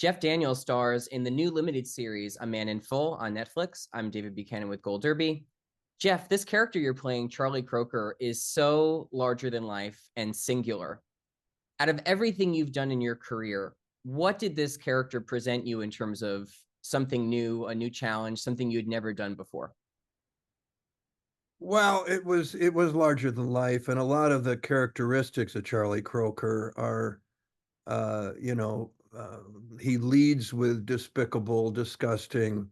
Jeff Daniels stars in the new limited series A Man in Full on Netflix. I'm David Buchanan with Gold Derby. Jeff, this character you're playing, Charlie Croker, is so larger than life and singular. Out of everything you've done in your career, what did this character present you in terms of something new, a new challenge, something you'd never done before? Well, it was larger than life, and a lot of the characteristics of Charlie Croker are, he leads with despicable, disgusting,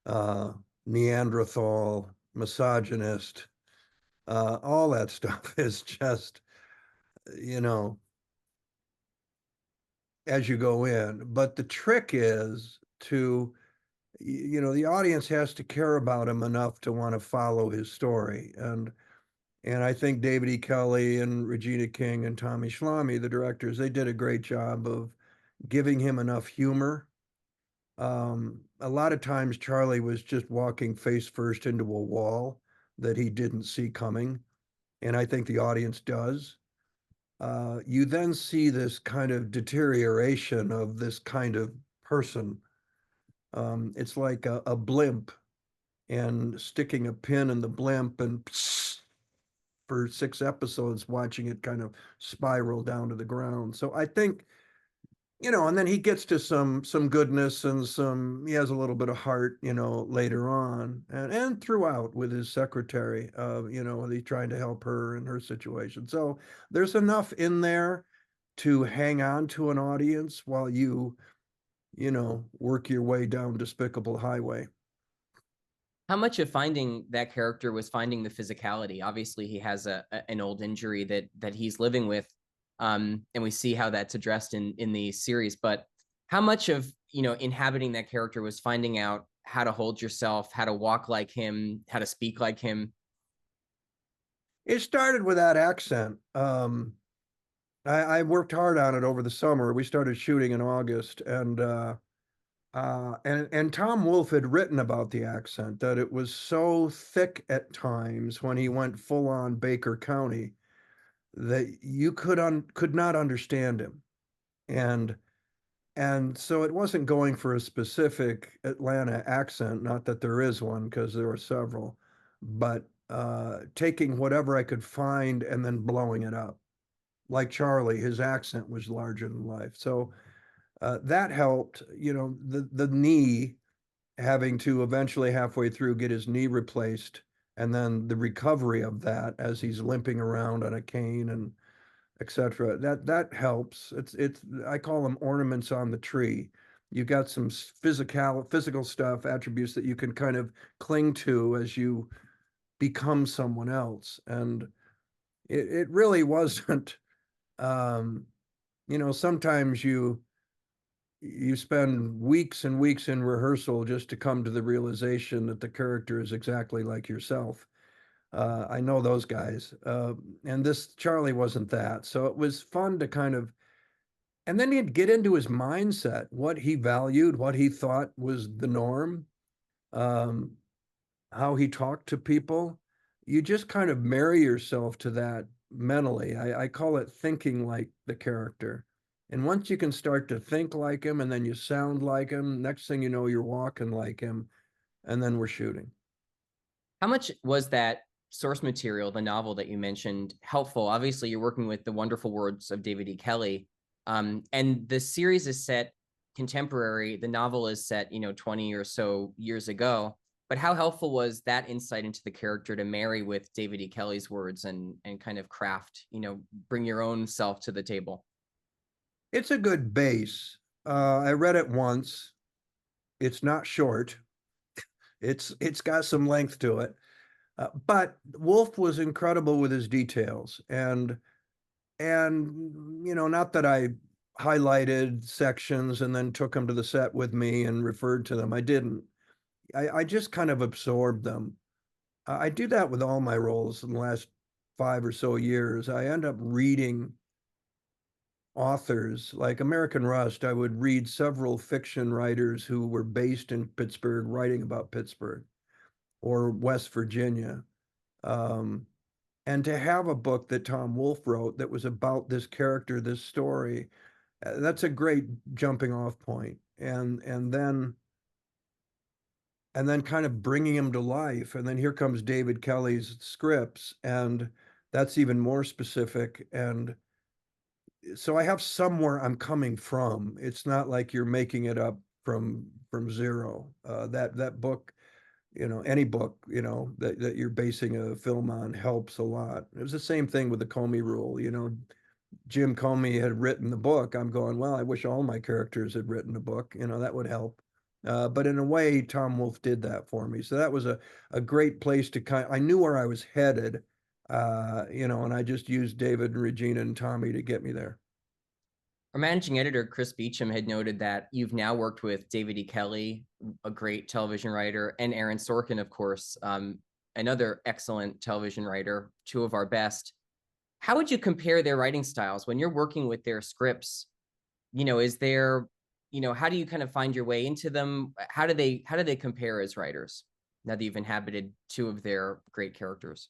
uh, Neanderthal, misogynist. All that stuff is just, you know, as you go in. But the trick is the audience has to care about him enough to want to follow his story, and I think David E. Kelley and Regina King and Tommy Schlamme, the directors, they did a great job of giving him enough humor. A lot of times, Charlie was just walking face first into a wall that he didn't see coming, and I think the audience does. You then see this kind of deterioration of this kind of person. It's like a blimp and sticking a pin in the blimp and for 6 episodes watching it kind of spiral down to the ground. So I think, and then he gets to some goodness and he has a little bit of heart, later on and throughout with his secretary, he's trying to help her in her situation. So there's enough in there to hang on to an audience while work your way down Despicable Highway. How much of finding that character was finding the physicality? Obviously, he has an old injury that he's living with, and we see how that's addressed in the series. But how much of inhabiting that character was finding out how to hold yourself, how to walk like him, how to speak like him? It started with that accent. I worked hard on it over the summer. We started shooting in August, and Tom Wolfe had written about the accent that it was so thick at times when he went full on Baker County that you could not understand him, and so it wasn't going for a specific Atlanta accent. Not that there is one, because there are several, but taking whatever I could find and then blowing it up. Like Charlie, his accent was larger than life. So that helped. The knee, having to eventually halfway through get his knee replaced, and then the recovery of that as he's limping around on a cane and etc. That helps. It's I call them ornaments on the tree. You've got some physical stuff, attributes that you can kind of cling to as you become someone else, and it really wasn't. Um, Sometimes you spend weeks and weeks in rehearsal just to come to the realization that the character is exactly like yourself. I know those guys. And this Charlie wasn't that. So it was fun to kind of, and then he'd get into his mindset, what he valued, what he thought was the norm, um, how he talked to people. You just kind of marry yourself to that mentally. I call it thinking like the character. And once you can start to think like him and then you sound like him, next thing you know, you're walking like him, and then we're shooting. How much was that source material, the novel that you mentioned, helpful? Obviously, you're working with the wonderful words of David E. Kelley, and the series is set contemporary. The novel is set, 20 or so years ago. But how helpful was that insight into the character to marry with David E. Kelley's words and kind of craft, bring your own self to the table? It's a good base. I read it once. It's not short. It's got some length to it. But Wolf was incredible with his details, and not that I highlighted sections and then took them to the set with me and referred to them. I didn't. I just kind of absorbed them. I do that with all my roles in the last 5 or so years. I end up reading authors like American Rust. I would read several fiction writers who were based in Pittsburgh writing about Pittsburgh or West Virginia. Um, and to have a book that Tom Wolfe wrote that was about this character, this story, That's a great jumping off point. And then kind of bringing him to life. And then here comes David Kelley's scripts, and that's even more specific. And so I have somewhere I'm coming from. It's not like you're making it up from zero. That book, any book, that you're basing a film on helps a lot. It was the same thing with the Comey Rule. Jim Comey had written the book. I'm going, well, I wish all my characters had written a book. That would help. But in a way, Tom Wolfe did that for me. So that was a great place to I knew where I was headed, and I just used David and Regina and Tommy to get me there. Our managing editor, Chris Beecham, had noted that you've now worked with David E. Kelley, a great television writer, and Aaron Sorkin, of course, another excellent television writer, two of our best. How would you compare their writing styles when you're working with their scripts? Is there, how do you kind of find your way into them? How do they compare as writers now that you've inhabited two of their great characters?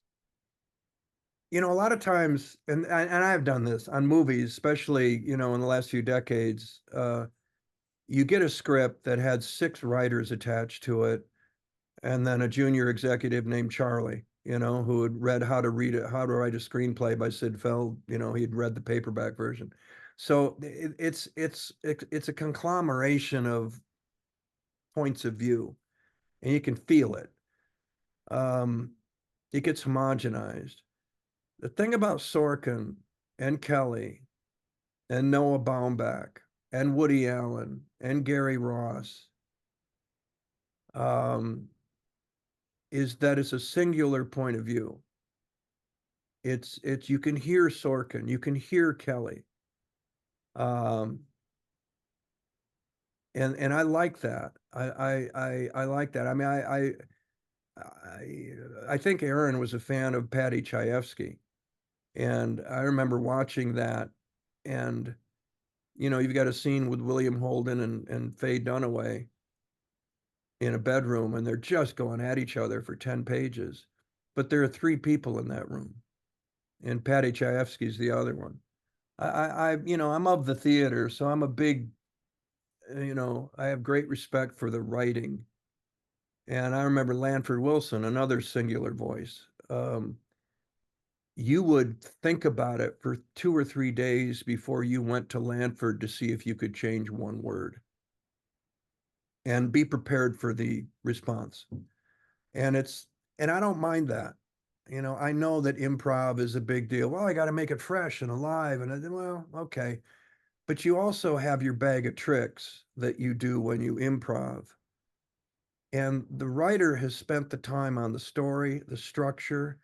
A lot of times, and I've done this on movies, especially, in the last few decades, you get a script that had 6 writers attached to it, and then a junior executive named Charlie, who had read How to Write a Screenplay by Sid Feld. He'd read the paperback version. So it's a conglomeration of points of view, and you can feel it. It gets homogenized. The thing about Sorkin and Kelley and Noah Baumbach and Woody Allen and Gary Ross is that it's a singular point of view. It's you can hear Sorkin, you can hear Kelley, and I like that. I like that. I mean, I think Aaron was a fan of Paddy Chayefsky, and I remember watching that, and you've got a scene with William Holden and Faye Dunaway in a bedroom, and they're just going at each other for 10 pages. But there are 3 people in that room, and Paddy Chayefsky's the other one. I'm of the theater, so I'm a big, I have great respect for the writing. And I remember Lanford Wilson, another singular voice. You would think about it for 2 or 3 days before you went to Lanford to see if you could change one word, and be prepared for the response. And I don't mind that. I know that improv is a big deal. Well, I got to make it fresh and alive. Well, okay. But you also have your bag of tricks that you do when you improv. And the writer has spent the time on the story, the structure,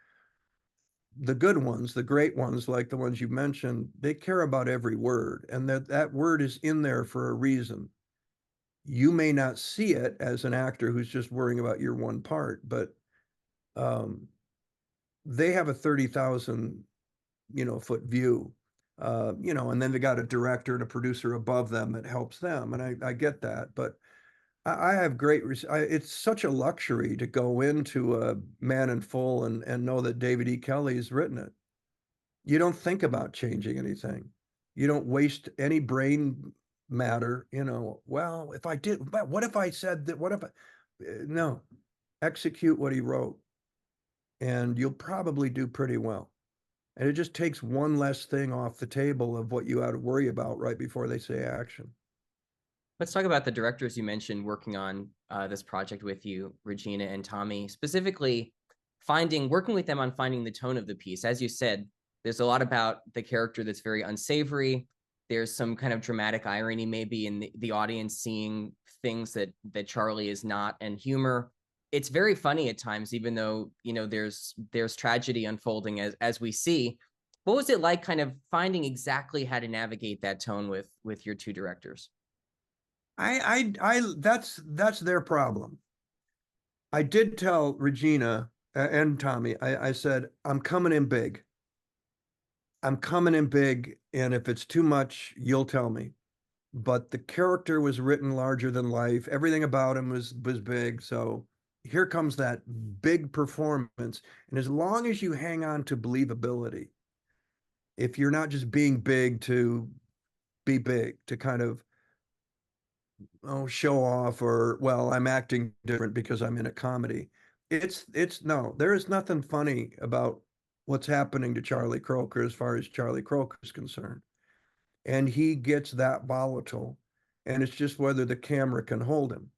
the good ones, the great ones, like the ones you mentioned. They care about every word, and that word is in there for a reason. You may not see it as an actor who's just worrying about your one part, but they have a 30,000 foot view, and then they got a director and a producer above them that helps them, and I get that. But I have it's such a luxury to go into a Man in Full and know that David E. Kelley's written it. You don't think about changing anything. You don't waste any brain matter. Well, if I did, what if I said that? What if no, execute what he wrote, and you'll probably do pretty well. And it just takes one less thing off the table of what you ought to worry about right before they say action. Let's talk about the directors you mentioned working on this project with you, Regina and Tommy, specifically working with them on finding the tone of the piece. As you said, there's a lot about the character that's very unsavory. There's some kind of dramatic irony maybe in the audience seeing things that Charlie is not, and humor. It's very funny at times, even though, there's tragedy unfolding as we see. What was it like kind of finding exactly how to navigate that tone with your two directors? That's their problem. I did tell Regina and Tommy, I said, I'm coming in big. I'm coming in big, and if it's too much, you'll tell me. But the character was written larger than life. Everything about him was big. So here comes that big performance. And as long as you hang on to believability, if you're not just being big to be big, to kind of, oh, show off, or, well, I'm acting different because I'm in a comedy. It's no, there is nothing funny about what's happening to Charlie Croker as far as Charlie Croker is concerned. And he gets that volatile, and it's just whether the camera can hold him.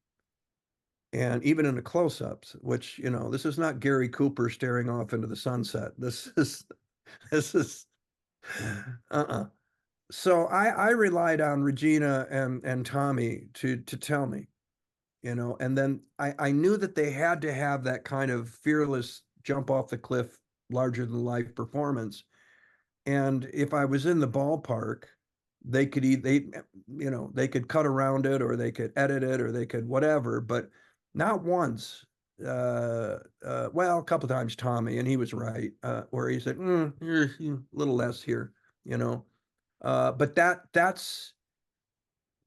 And even in the close-ups, which, this is not Gary Cooper staring off into the sunset. This is uh-uh. So I relied on Regina and Tommy to tell me, and then I knew that they had to have that kind of fearless jump off the cliff, larger than life performance. And if I was in the ballpark, they could they could cut around it, or they could edit it, or they could whatever, but not once. Well, a couple times Tommy, and he was right, where he said, a little less here, you know. But that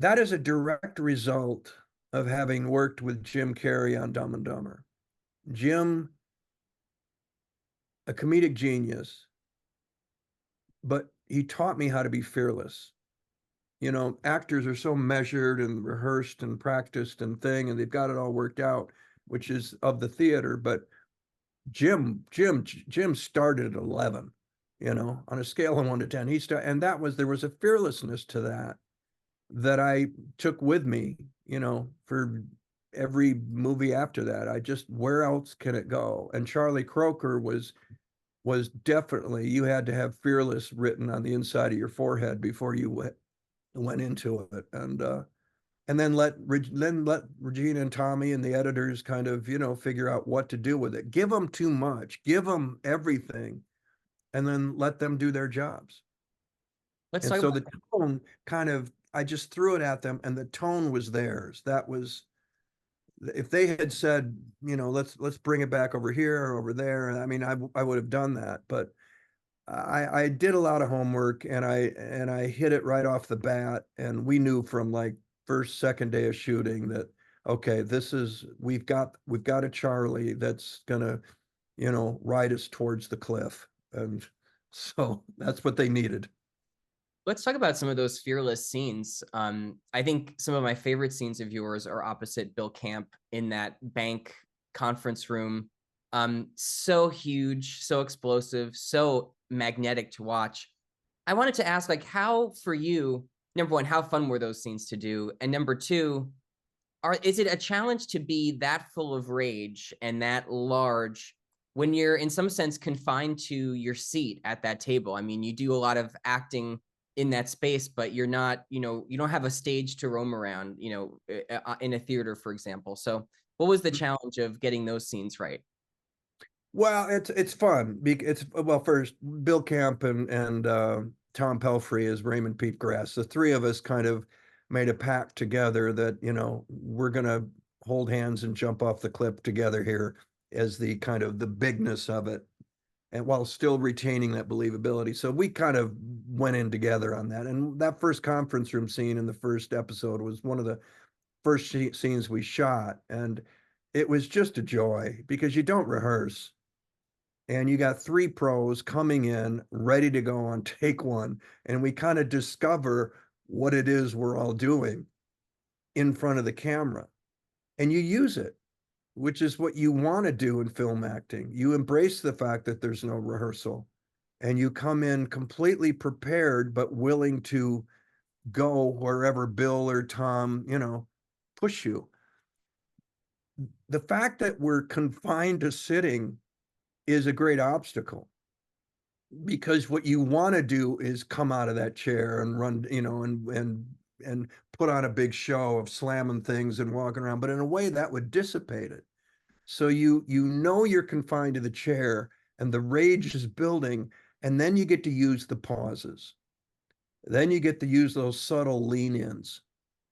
is a direct result of having worked with Jim Carrey on Dumb and Dumber. Jim, a comedic genius, but he taught me how to be fearless. Actors are so measured and rehearsed and practiced and and they've got it all worked out, which is of the theater. But Jim started at 11, on a scale of 1 to 10. And there was a fearlessness to that I took with me, for every movie after that. I just, where else can it go? And Charlie Croker was definitely, you had to have fearless written on the inside of your forehead before you went into it. And then let Regina and Tommy and the editors kind of, figure out what to do with it. Give them too much, give them everything, and then let them do their jobs. Let's And talk so about the tone kind of, I just threw it at them, and the tone was theirs. That was, if they had said, let's bring it back over here or over there, I mean, I would have done that. But I did a lot of homework, and I hit it right off the bat, and we knew from like second day of shooting that, okay, we've got a Charlie that's gonna, ride us towards the cliff. And so that's what they needed. let's talk about some of those fearless scenes. I think some of my favorite scenes of yours are opposite Bill Camp in that bank conference room. So huge, so explosive, so magnetic to watch. I wanted to ask, like, how for you, number one, how fun were those scenes to do? And number two, is it a challenge to be that full of rage and that large when you're in some sense confined to your seat at that table? I mean, you do a lot of acting in that space, but you're not, you don't have a stage to roam around, in a theater, for example. So what was the challenge of getting those scenes right? Well, it's fun. Well, first, Bill Camp and Tom Pelfrey as Raymond Pete Grass. The three of us kind of made a pact together that, we're gonna hold hands and jump off the cliff together here, as the kind of the bigness of it, and while still retaining that believability. So we kind of went in together on that. And that first conference room scene in the first episode was one of the first scenes we shot, and it was just a joy because you don't rehearse, and you got three pros coming in ready to go on take one, and we kind of discover what it is we're all doing in front of the camera, and you use it, which is what you want to do in film acting. You embrace the fact that there's no rehearsal, and you come in completely prepared but willing to go wherever Bill or Tom, push you. The fact that we're confined to sitting is a great obstacle, because what you want to do is come out of that chair and run, and put on a big show of slamming things and walking around, but in a way that would dissipate it. So you're confined to the chair, and the rage is building, and then you get to use the pauses. Then you get to use those subtle lean-ins.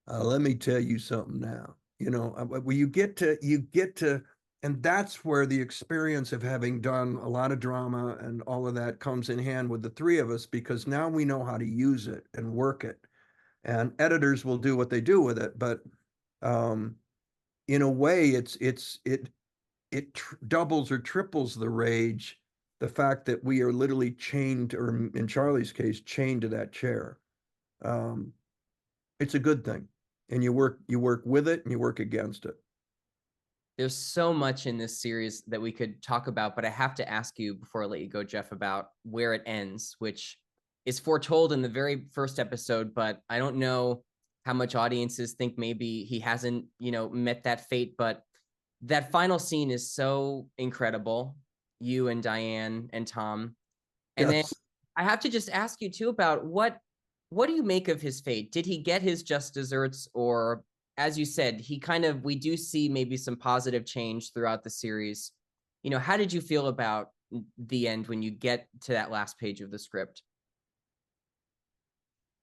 Let me tell you something now. Well, you get to, and that's where the experience of having done a lot of drama and all of that comes in hand with the three of us, because now we know how to use it and work it. And editors will do what they do with it, but in a way, it doubles or triples the rage. The fact that we are literally chained, or in Charlie's case, chained to that chair. um, it's a good thing. And you work with it and you work against it. There's so much in this series that we could talk about, but I have to ask you before I let you go, Jeff, about where it ends, which is foretold in the very first episode, but I don't know how much audiences think maybe he hasn't, met that fate. But that final scene is so incredible. You and Diane and Tom. And then Yes. I have to just ask you too about what do you make of his fate? Did he get his just desserts, or as you said, we do see maybe some positive change throughout the series. How did you feel about the end when you get to that last page of the script?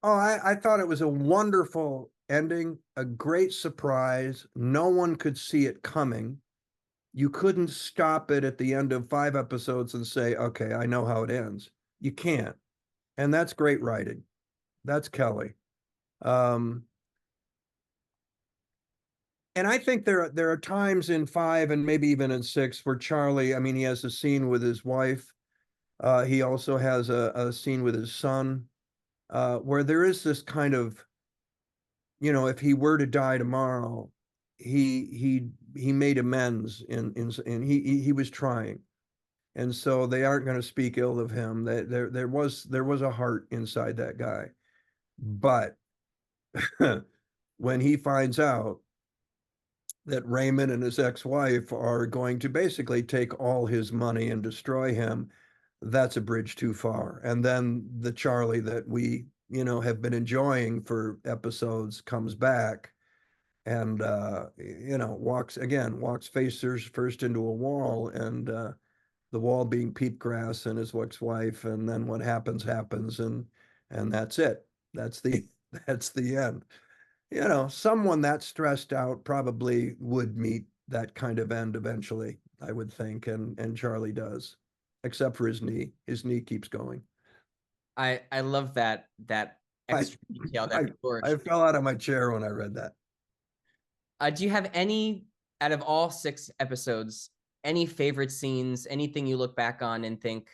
Oh, I thought it was a wonderful ending, a great surprise. No one could see it coming. You couldn't stop it at the end of 5 episodes and say, okay, I know how it ends. You can't. And that's great writing. That's Kelley. Um, and I think there are times in 5 and maybe even in 6 where Charlie, I mean, he has a scene with his wife. He also has a scene with his son, where there is this kind of, if he were to die tomorrow, he made amends and he was trying. And so they aren't going to speak ill of him. There was a heart inside that guy. But when he finds out that Raymond and his ex-wife are going to basically take all his money and destroy him, that's a bridge too far. And then the Charlie that we, have been enjoying for episodes comes back and walks face first into a wall, and the wall being peat grass and his ex-wife, and then what happens, and that's it. That's the that's the end. Someone that stressed out probably would meet that kind of end eventually, I would think, and Charlie does, except for his knee. His knee keeps going. I love that I extra detail, I that I George. fell out of my chair when I read that. Do you have any, out of all 6 episodes, any favorite scenes, anything you look back on and think,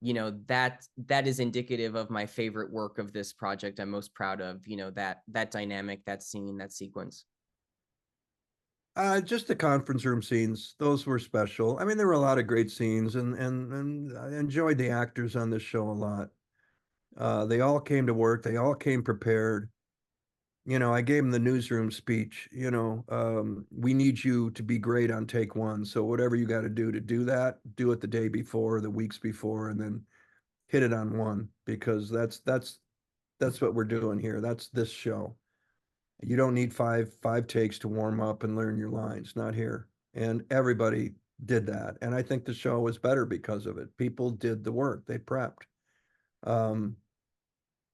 that is indicative of my favorite work of this project I'm most proud of, that dynamic, that scene, that sequence? Just the conference room scenes; those were special. I mean, there were a lot of great scenes, and I enjoyed the actors on this show a lot. They all came to work. They all came prepared. I gave them the newsroom speech. We need you to be great on take one. So whatever you got to do that, do it the day before, the weeks before, and then hit it on one, because that's what we're doing here. That's this show. You don't need five takes to warm up and learn your lines. Not here. And everybody did that. And I think the show was better because of it. People did the work. They prepped. Um,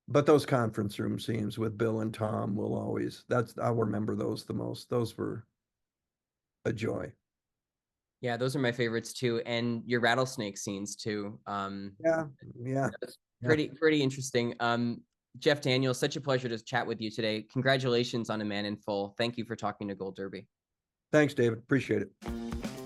but those conference room scenes with Bill and Tom will always, I'll remember those the most. Those were a joy. Yeah, those are my favorites too, and your rattlesnake scenes too. Yeah. Yeah. That's Yeah. pretty interesting. Jeff Daniels, such a pleasure to chat with you today. Congratulations on A Man in Full. Thank you for talking to Gold Derby. Thanks, David. Appreciate it.